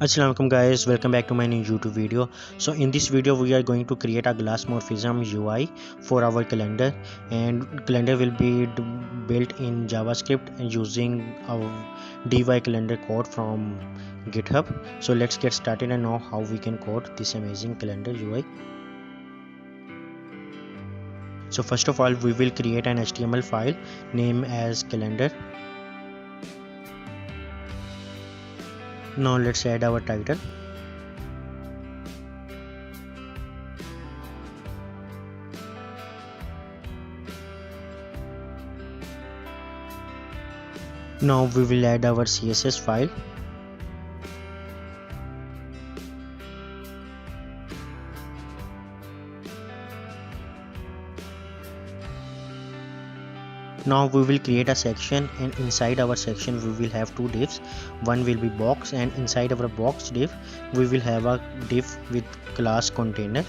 Assalamualaikum guys, welcome back to my new YouTube video. So in this video we are going to create a glass morphism UI for our calendar, and calendar will be built in JavaScript using our DY calendar code from GitHub. So let's get started and know how we can code this amazing calendar UI. So first of all we will create an HTML file name as calendar. Now let's add our title. Now we will add our CSS file. Now we will create a section, and inside our section we will have two divs. One will be box, and inside our box div we will have a div with class container.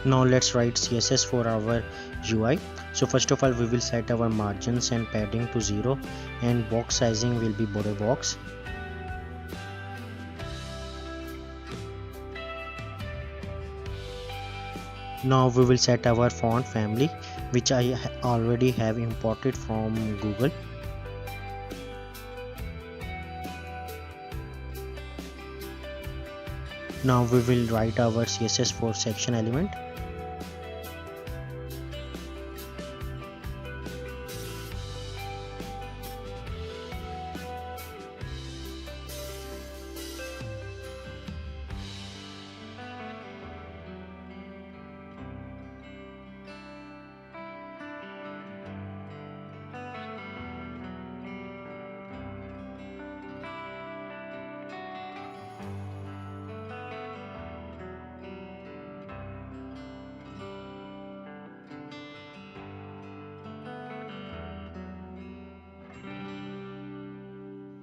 Now let's write CSS for our UI. So first of all we will set our margins and padding to 0, and box sizing will be border box. Now we will set our font family, which I already have imported from Google. Now we will write our CSS for section element.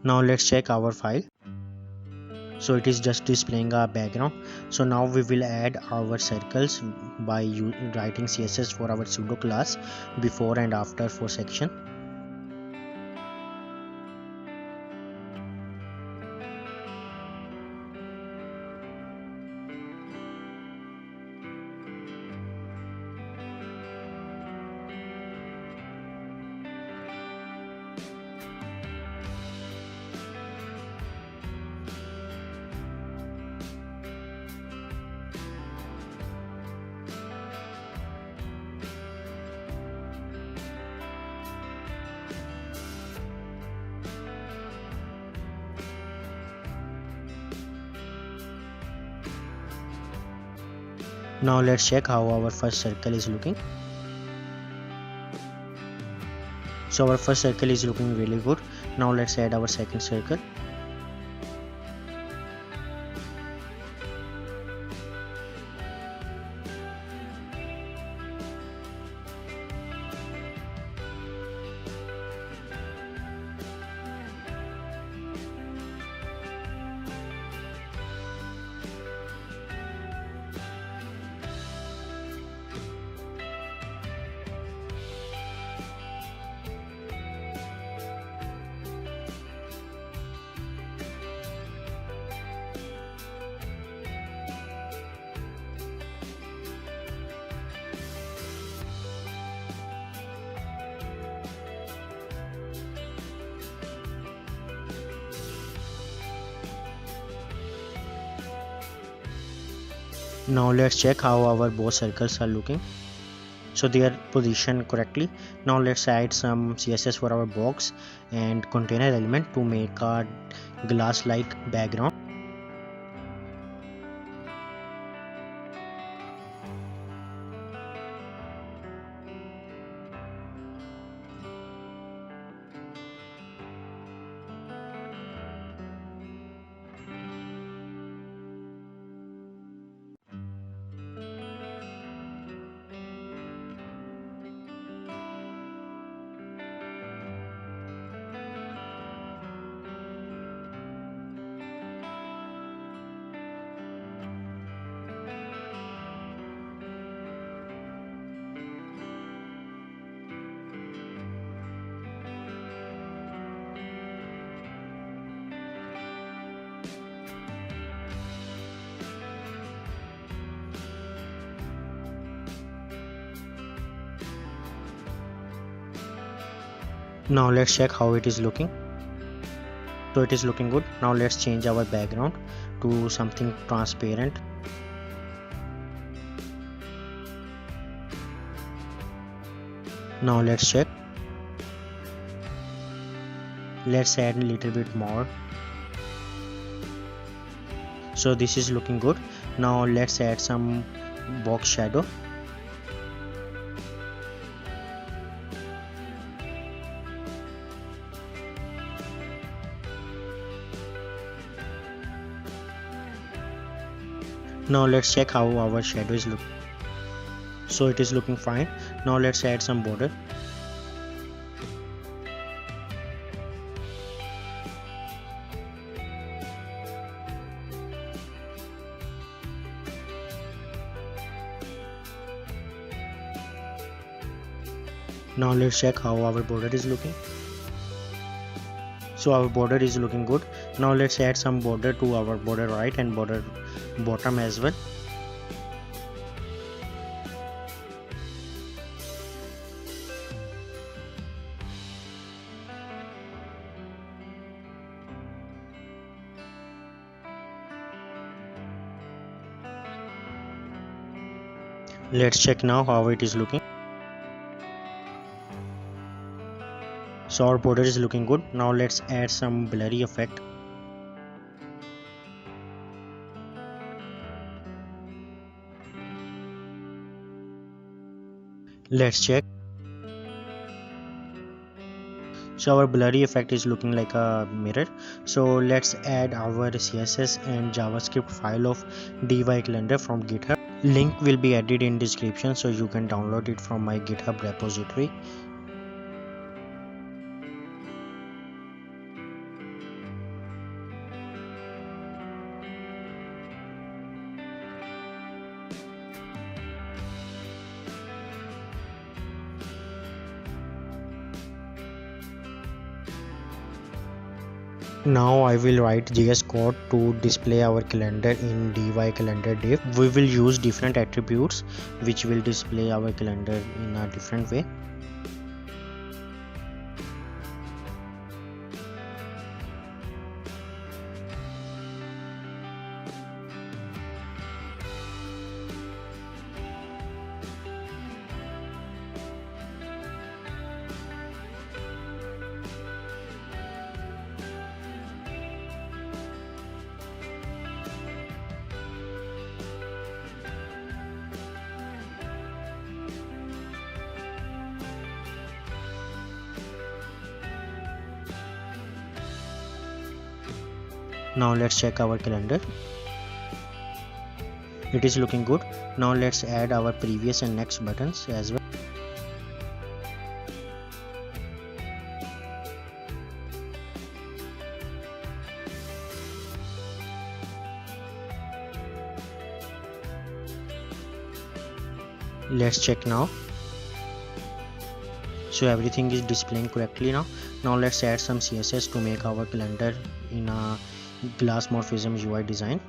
Now let's check our file. So it is just displaying a background. So now we will add our circles by writing CSS for our pseudo class before and after for section. Now let's check how our first circle is looking. So our first circle is looking really good. Now let's add our second circle. Now let's check how our both circles are looking. So they are positioned correctly. Now let's add some CSS for our box and container element to make a glass like background. Now let's check how it is looking. So it is looking good. Now let's change our background to something transparent. Now let's check. Let's add a little bit more. So this is looking good. Now let's add some box shadow. Now let's check how our shadow is looking. So it is looking fine. Now let's add some border. Now let's check how our border is looking. So our border is looking good. Now let's add some border to our border right and border bottom as well. Let's check now how it is looking. So our border is looking good. Now let's add some blurry effect. Let's check. So our blurry effect is looking like a mirror. So let's add our CSS and JavaScript file of DY calendar from GitHub. Link will be added in description, so you can download it from my GitHub repository. Now I will write JS code to display our calendar in DY calendar div. We will use different attributes which will display our calendar in a different way. Now let's check our calendar. It is looking good. Now let's add our previous and next buttons as well. Let's check now. So everything is displaying correctly now. Now let's add some CSS to make our calendar in a glass morphism UI design.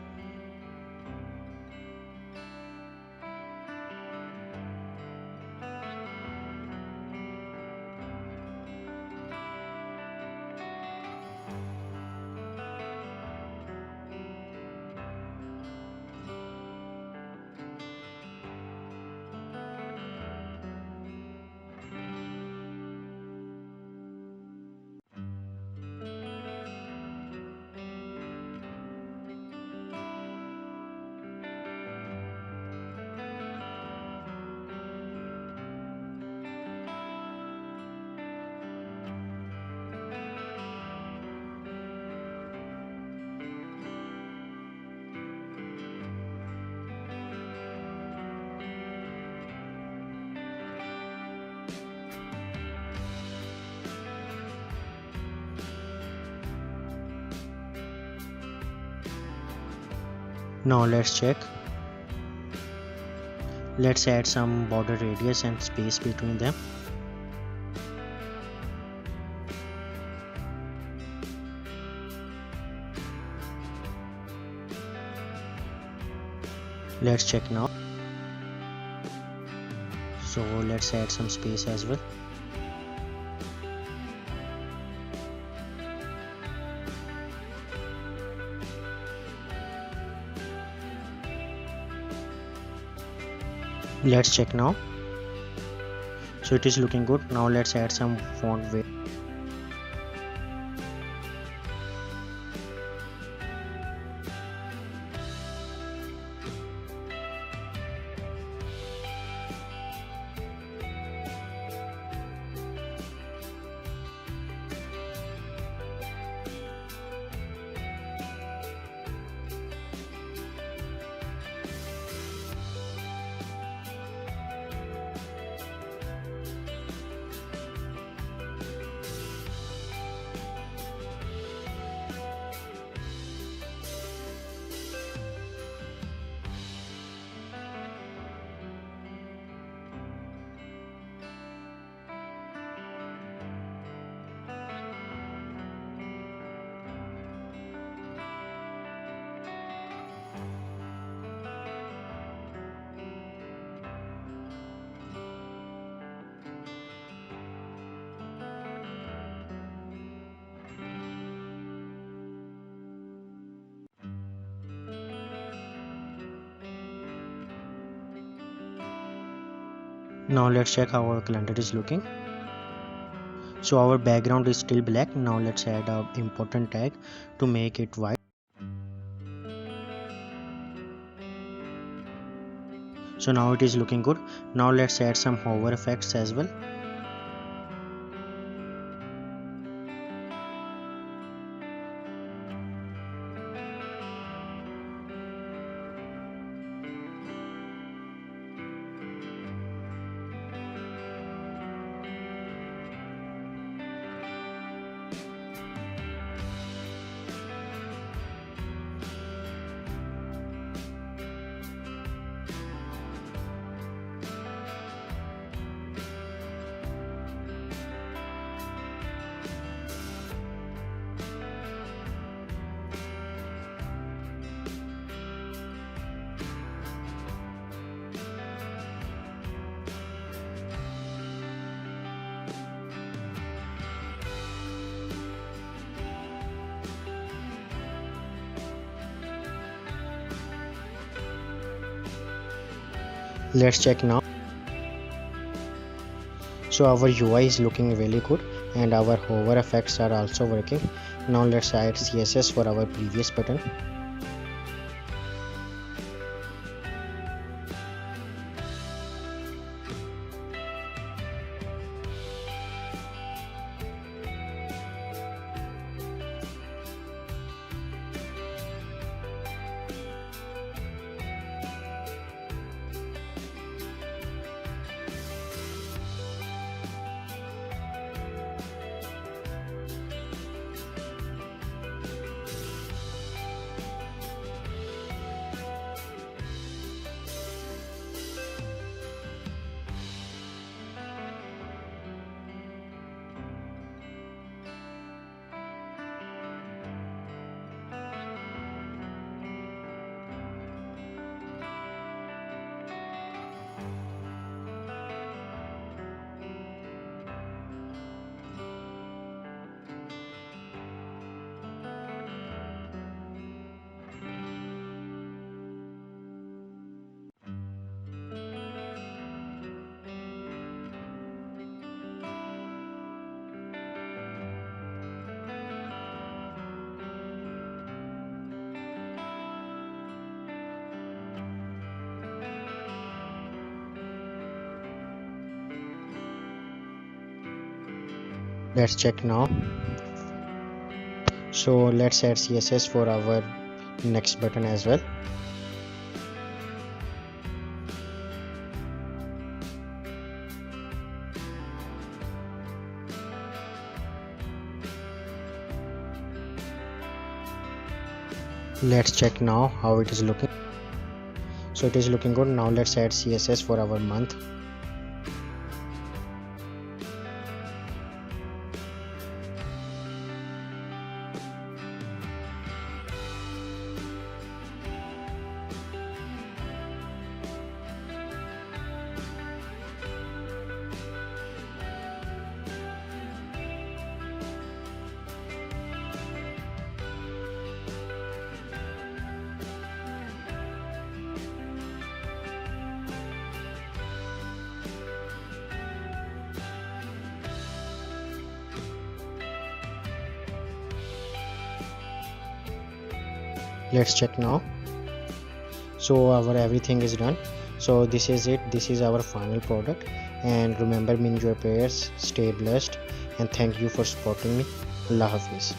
Now let's check. Let's add some border radius and space between them. Let's check now. So let's add some space as well. Let's check now. So it is looking good. Now let's add some font weight. Now let's check how our calendar is looking. So our background is still black. Now let's add a important tag to make it white. So now it is looking good. Now let's add some hover effects as well. Let's check now. So our UI is looking really good and our hover effects are also working. Now let's add CSS for our previous button. Let's check now. So let's add CSS for our next button as well. Let's check now how it is looking. So it is looking good. Now let's add CSS for our month. Let's check now. So our everything is done. So this is it, this is our final product. And remember, mean your prayers, stay blessed, and thank you for supporting me. Allah Hafiz.